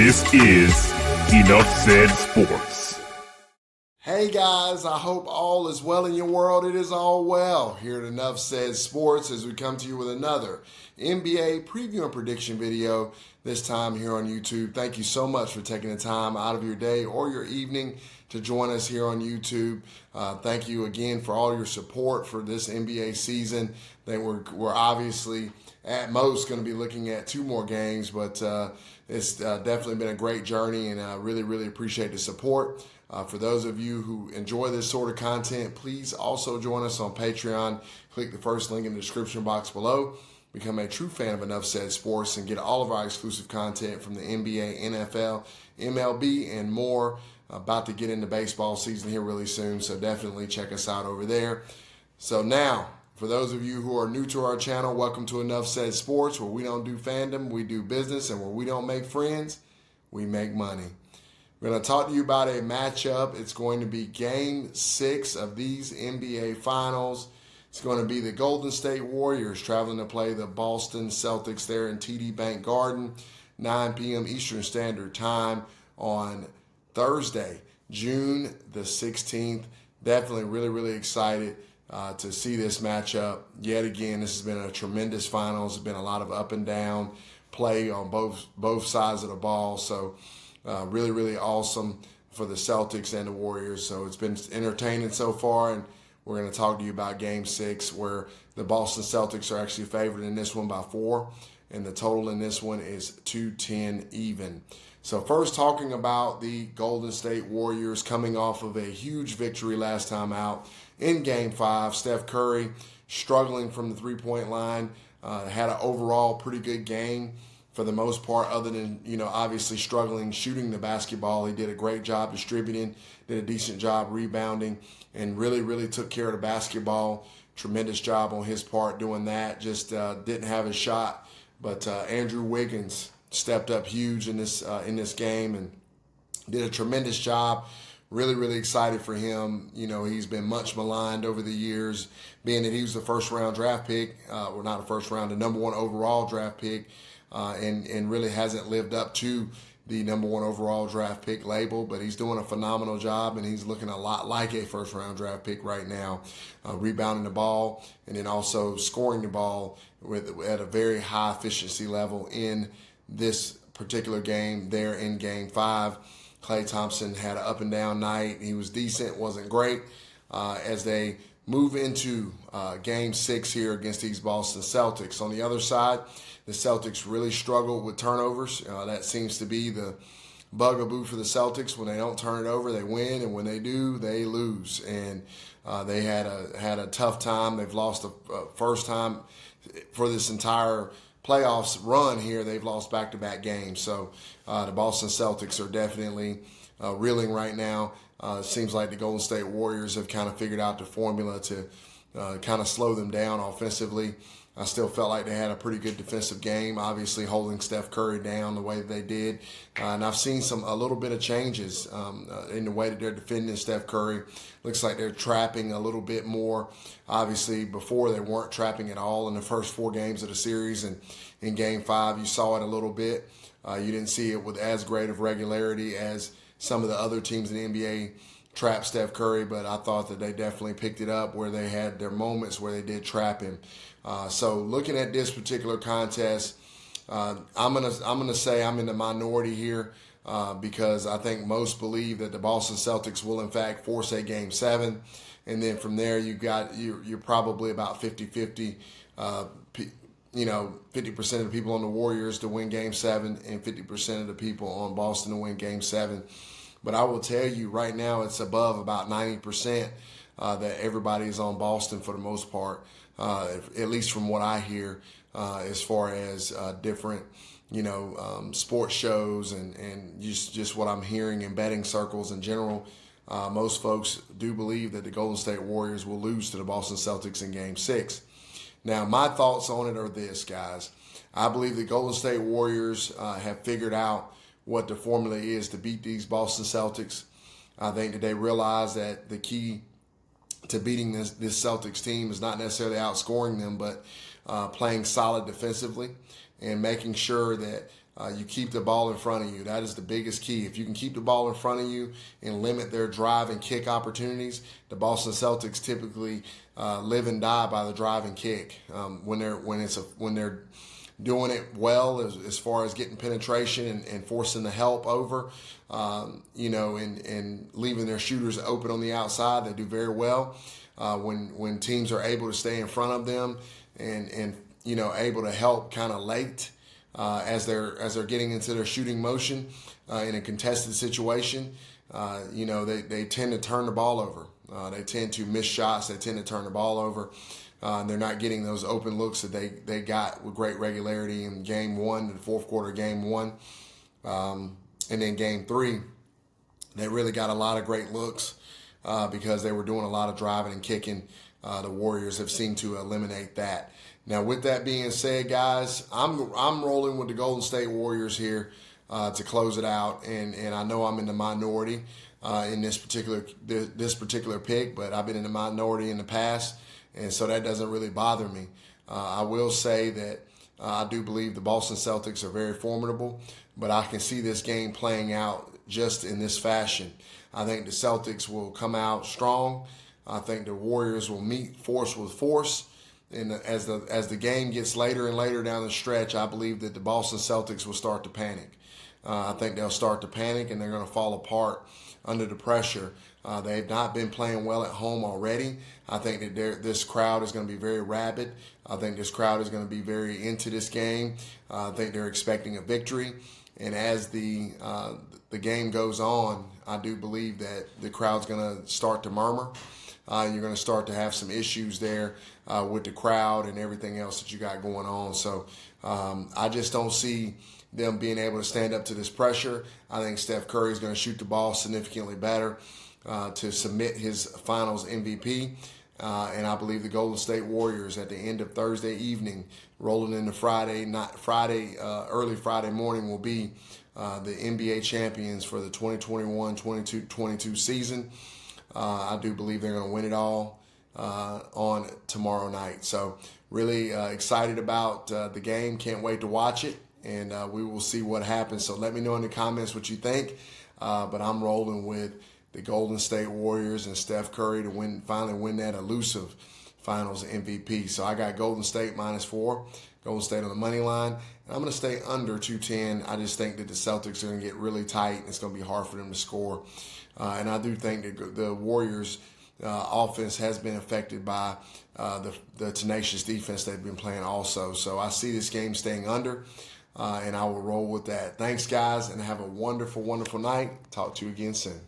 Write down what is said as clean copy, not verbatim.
This is Enough Said Sports. Hey guys, I hope all is well in your world. It is all well here at Enough Said Sports as we come to you with another NBA preview and prediction video, this time here on YouTube. Thank you so much for taking the time out of your day or your evening to join us here on YouTube. Thank you again for all your support for this NBA season. We're obviously at most going to be looking at 2 more games, but it's definitely been a great journey, and I really appreciate the support. For those of you who enjoy this sort of content, please also join us on Patreon. Click the first link in the description box below. Become a true fan of Enough Said Sports and get all of our exclusive content from the NBA, NFL, MLB, and more. About to get into baseball season here really soon, so definitely check us out over there. So now, for those of you who are new to our channel, welcome to Enough Said Sports, where we don't do fandom, we do business, and where we don't make friends, we make money. We're going to talk to you about a matchup. It's going to be Game 6 of these NBA Finals. It's going to be the Golden State Warriors traveling to play the Boston Celtics there in TD Bank Garden, 9 p.m. Eastern Standard Time on Thursday, June the 16th. Definitely really excited to see this matchup. Yet again, this has been a tremendous finals. There's been a lot of up and down play on both sides of the ball. So really awesome for the Celtics and the Warriors. So it's been entertaining so far, and we're going to talk to you about Game 6, where the Boston Celtics are actually favored in this one by 4, and the total in this one is 210 even. So first, talking about the Golden State Warriors coming off of a huge victory last time out in Game 5. Steph Curry struggling from the three-point line, had an overall pretty good game for the most part, other than, obviously struggling shooting the basketball. He did a great job distributing, did a decent job rebounding, and really took care of the basketball. Tremendous job on his part doing that. Just didn't have his shot. But Andrew Wiggins stepped up huge in this game and did a tremendous job. Really excited for him. He's been much maligned over the years, being that he was the first-round draft pick, or not a first-round, the number 1 overall draft pick, and really hasn't lived up to the number 1 overall draft pick label. But he's doing a phenomenal job, and he's looking a lot like a first-round draft pick right now, rebounding the ball and then also scoring the ball at a very high efficiency level in this particular game there in Game 5. Klay Thompson had an up and down night. He was decent, wasn't great. As they move into Game 6 here against these Boston Celtics. On the other side, the Celtics really struggled with turnovers. That seems to be the bugaboo for the Celtics. When they don't turn it over, they win, and when they do, they lose. And they had a tough time. They've lost the first time for this entire playoffs run here. They've lost back-to-back games. So the Boston Celtics are definitely reeling right now. It seems like the Golden State Warriors have kind of figured out the formula to kind of slow them down offensively. I still felt like they had a pretty good defensive game, obviously holding Steph Curry down the way that they did. And I've seen a little bit of changes in the way that they're defending Steph Curry. Looks like they're trapping a little bit more. Obviously, before they weren't trapping at all in the first 4 games of the series. And in Game 5, you saw it a little bit. You didn't see it with as great of regularity as some of the other teams in the NBA trap Steph Curry, but I thought that they definitely picked it up where they had their moments where they did trap him. So looking at this particular contest, I'm gonna say I'm in the minority here because I think most believe that the Boston Celtics will in fact force a Game 7, and then from there you're probably about 50-50. 50% of the people on the Warriors to win Game 7 and 50% of the people on Boston to win Game 7. But I will tell you right now it's above about 90% that everybody is on Boston for the most part, at least from what I hear as far as different, sports shows and just what I'm hearing in betting circles in general. Most folks do believe that the Golden State Warriors will lose to the Boston Celtics in Game 6. Now, my thoughts on it are this, guys. I believe the Golden State Warriors have figured out what the formula is to beat these Boston Celtics. I think that they realize that the key to beating this Celtics team is not necessarily outscoring them, but playing solid defensively and making sure that you keep the ball in front of you. That is the biggest key. If you can keep the ball in front of you and limit their drive and kick opportunities, the Boston Celtics typically live and die by the drive and kick. When they're doing it well as far as getting penetration and forcing the help over, and leaving their shooters open on the outside, they do very well. When teams are able to stay in front of them and able to help kind of late as they're getting into their shooting motion in a contested situation, they tend to turn the ball over. They tend to miss shots. They tend to turn the ball over. They're not getting those open looks that they got with great regularity in Game 1, the fourth quarter, Game 1. And then Game 3, they really got a lot of great looks because they were doing a lot of driving and kicking. The Warriors have seemed to eliminate that. Now, with that being said, guys, I'm rolling with the Golden State Warriors here to close it out, and I know I'm in the minority in this particular pick, but I've been in the minority in the past, and so that doesn't really bother me. I will say that I do believe the Boston Celtics are very formidable, but I can see this game playing out just in this fashion. I think the Celtics will come out strong. I think the Warriors will meet force with force. And as the game gets later and later down the stretch, I believe that the Boston Celtics will start to panic. I think they'll start to panic and they're going to fall apart under the pressure. They've not been playing well at home already. I think that this crowd is going to be very rabid. I think this crowd is going to be very into this game. I think they're expecting a victory. And as the game goes on, I do believe that the crowd's going to start to murmur. You're going to start to have some issues there with the crowd and everything else that you got going on. So I just don't see them being able to stand up to this pressure. I think Steph Curry is going to shoot the ball significantly better to submit his finals MVP. And I believe the Golden State Warriors at the end of Thursday evening, rolling into early Friday morning, will be the NBA champions for the 2021-22 season. I do believe they're going to win it all on tomorrow night. So really excited about the game. Can't wait to watch it, and we will see what happens. So let me know in the comments what you think. But I'm rolling with the Golden State Warriors and Steph Curry to finally win that elusive Finals MVP. So I got Golden State -4, Golden State on the money line. And I'm going to stay under 210. I just think that the Celtics are going to get really tight, and it's going to be hard for them to score. And I do think that the Warriors' offense has been affected by the tenacious defense they've been playing also. So I see this game staying under, and I will roll with that. Thanks, guys, and have a wonderful, wonderful night. Talk to you again soon.